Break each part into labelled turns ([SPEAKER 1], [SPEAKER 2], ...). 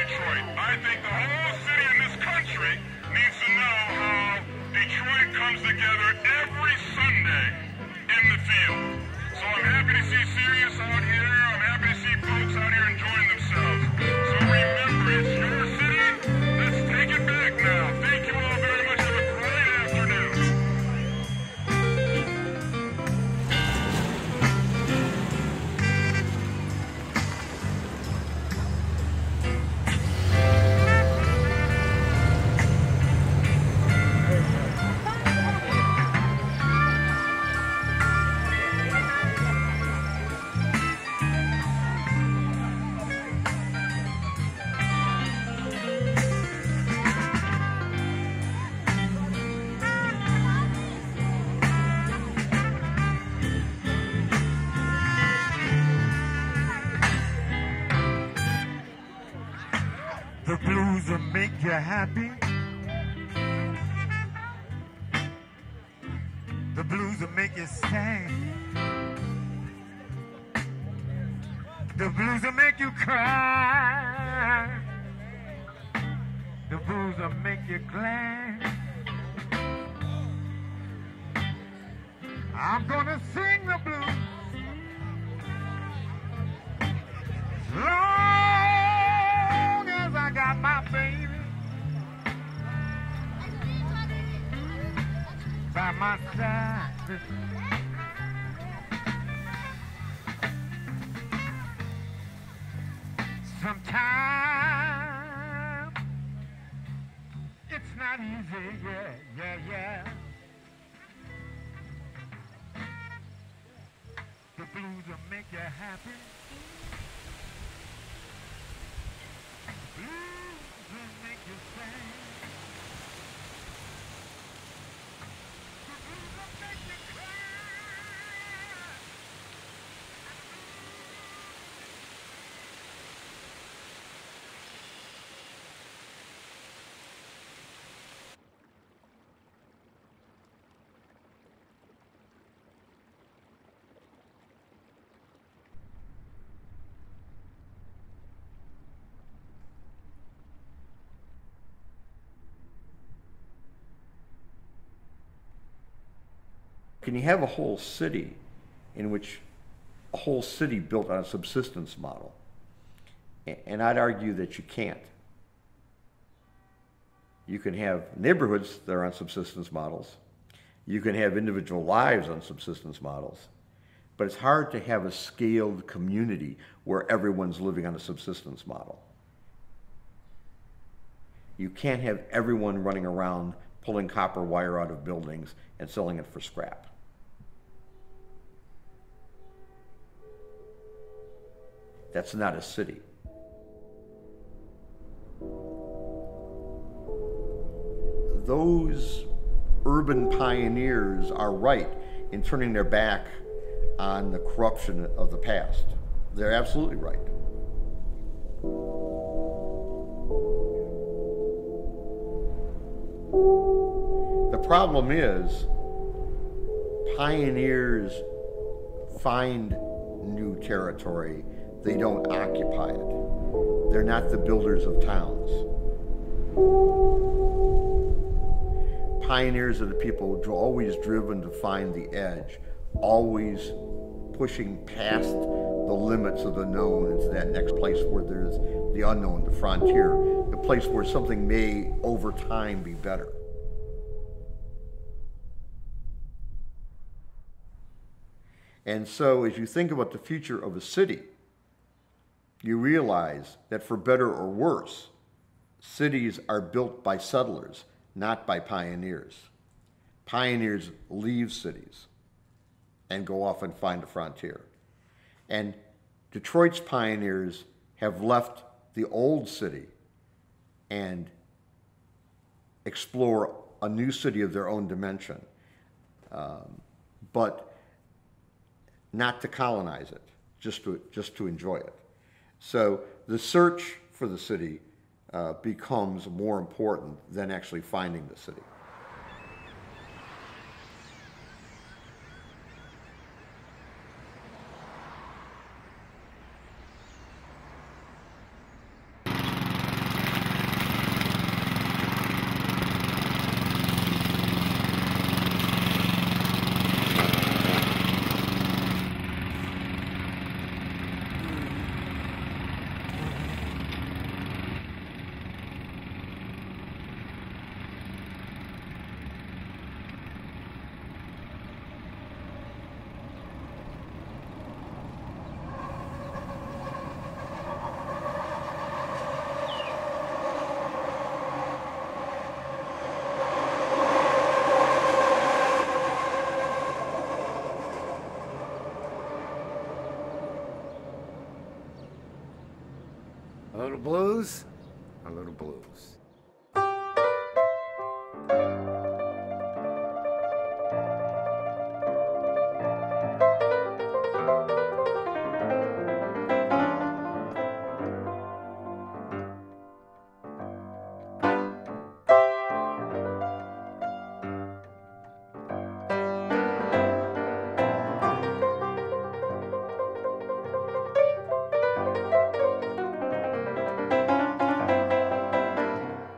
[SPEAKER 1] Detroit. I think the whole city in this country needs to know how Detroit comes together every Sunday in the field. So I'm happy to see Sirius out here. I'm happy to see folks out here enjoying themselves. So remember, it's your city. Let's take it back now. Thank you all very much. Have a great afternoon.
[SPEAKER 2] The blues will make you happy. The blues will make you sad. The blues will make you cry. The blues will make you glad. I'm gonna sing the blues long as I got my baby by my side. Sometimes it's not easy, yeah. The blues will make you happy. The blues will make you sad. The blues will make you cry.
[SPEAKER 3] Can you have a whole city in which a whole city built on a subsistence model? And I'd argue that you can't. You can have neighborhoods that are on subsistence models. You can have individual lives on subsistence models. But it's hard to have a scaled community where everyone's living on a subsistence model. You can't have everyone running around pulling copper wire out of buildings and selling it for scrap. That's not a city. Those urban pioneers are right in turning their back on the corruption of the past. They're absolutely right. The problem is, pioneers find new territory, they don't occupy it. They're not the builders of towns. Pioneers are the people who are always driven to find the edge, always pushing past the limits of the known into that next place where there's the unknown, the frontier, the place where something may, over time, be better. And so as you think about the future of a city, you realize that for better or worse, cities are built by settlers, not by pioneers. Pioneers leave cities and go off and find the frontier. And Detroit's pioneers have left the old city and explore a new city of their own dimension, but not to colonize it, just to enjoy it. So the search for the city becomes more important than actually finding the city.
[SPEAKER 2] blues, a little blues.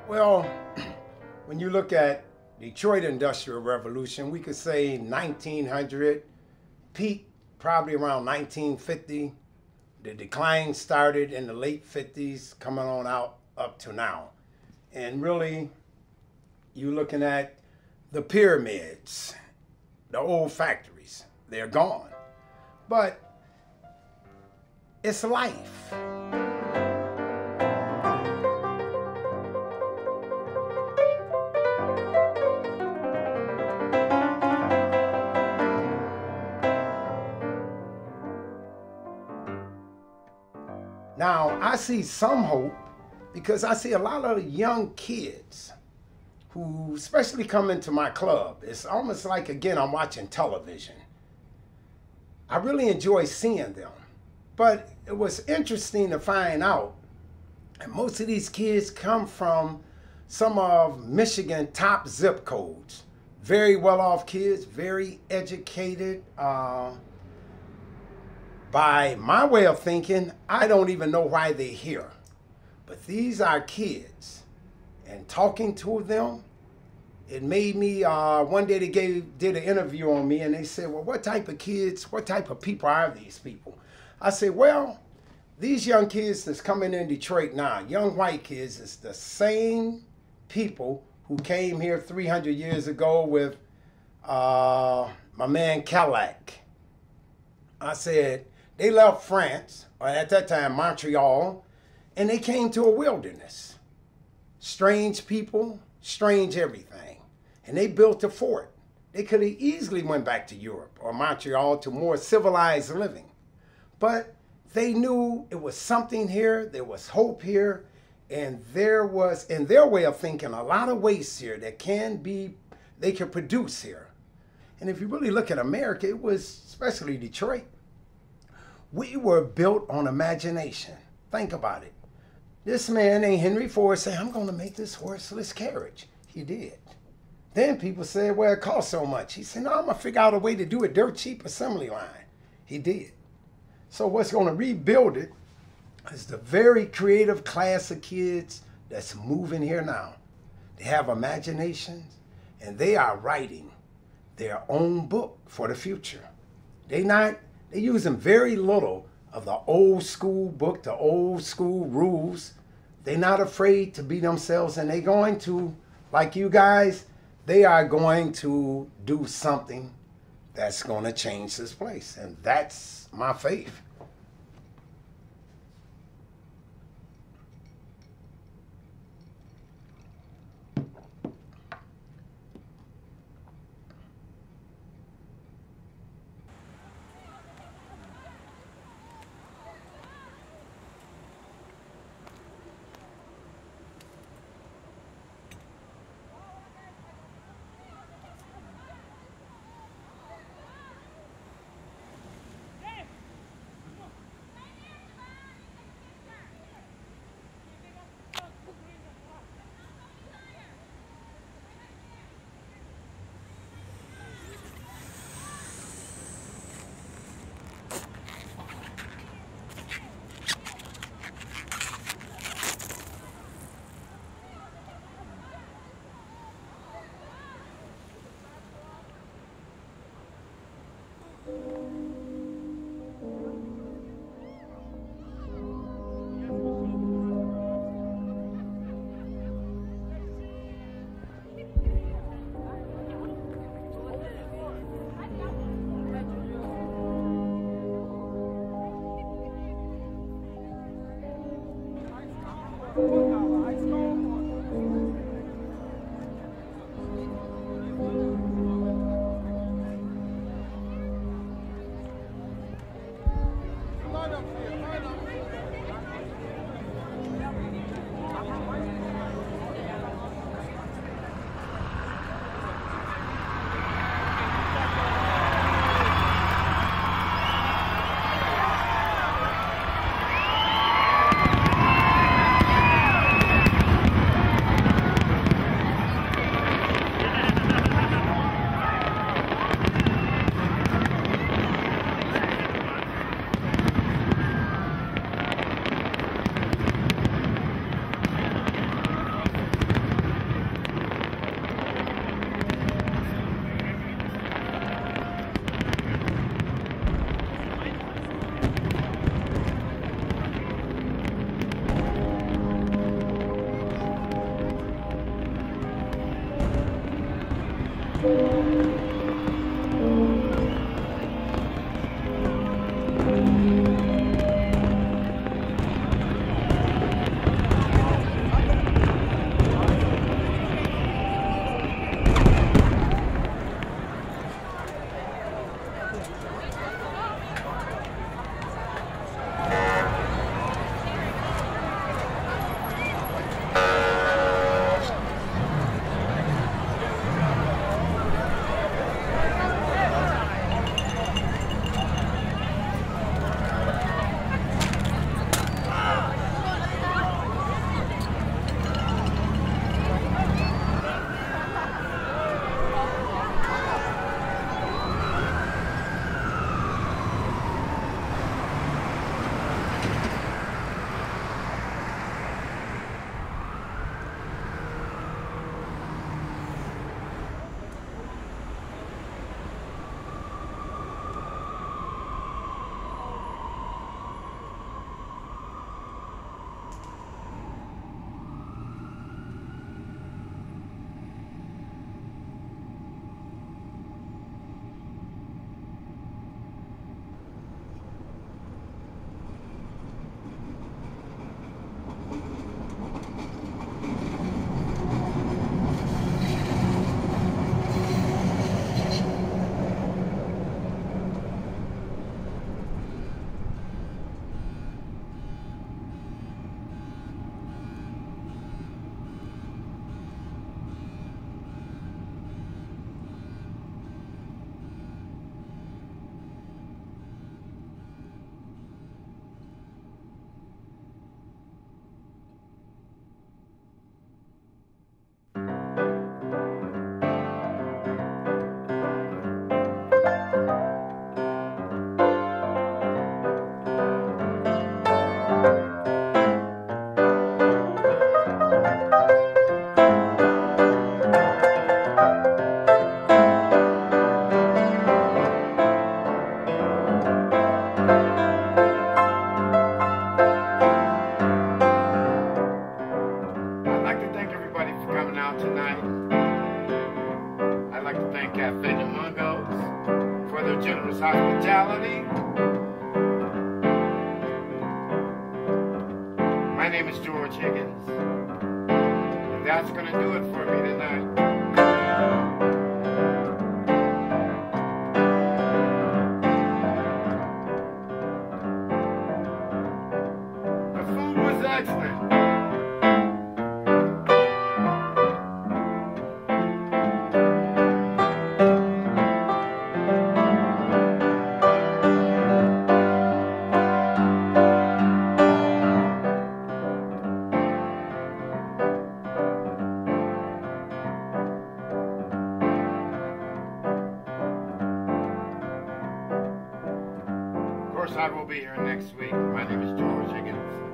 [SPEAKER 2] Well, when you look at Detroit Industrial Revolution, we could say 1900, peak probably around 1950. The decline started in the late 50s, coming on out up to now. And really, you're looking at the pyramids, the old factories, they're gone. But it's life. Now, I see some hope because I see a lot of young kids who especially come into my club. It's almost like, again, I'm watching television. I really enjoy seeing them. But it was interesting to find out that most of these kids come from some of Michigan's top zip codes. Very well-off kids, very educated. By my way of thinking, I don't even know why they're here. But these are kids. And talking to them, it made me, one day they did an interview on me and they said, well, what type of kids, what type of people are these people? I said, well, these young kids that's coming in Detroit now, young white kids, is the same people who came here 300 years ago with my man Cadillac. I said, they left France, or at that time Montreal, and they came to a wilderness. Strange people, strange everything. And they built a fort. They could have easily went back to Europe or Montreal to more civilized living. But they knew it was something here, there was hope here, and there was, in their way of thinking, a lot of waste here that they could produce here. And if you really look at America, it was, especially Detroit, we were built on imagination. Think about it. This man named Henry Ford said, I'm going to make this horseless carriage. He did. Then people said, well, it costs so much. He said, no, I'm going to figure out a way to do a dirt cheap assembly line. He did. So what's going to rebuild it is the very creative class of kids that's moving here now. They have imaginations, and they are writing their own book for the future. They're using very little of the old school book, the old school rules. They're not afraid to be themselves, and they're going to, like you guys, they are going to do something that's going to change this place. And that's my faith.
[SPEAKER 4] hospitality. My name is George Higgins, and that's going to do it for me tonight. The food was excellent. Of course, I will be here next week. My name is George Higgins.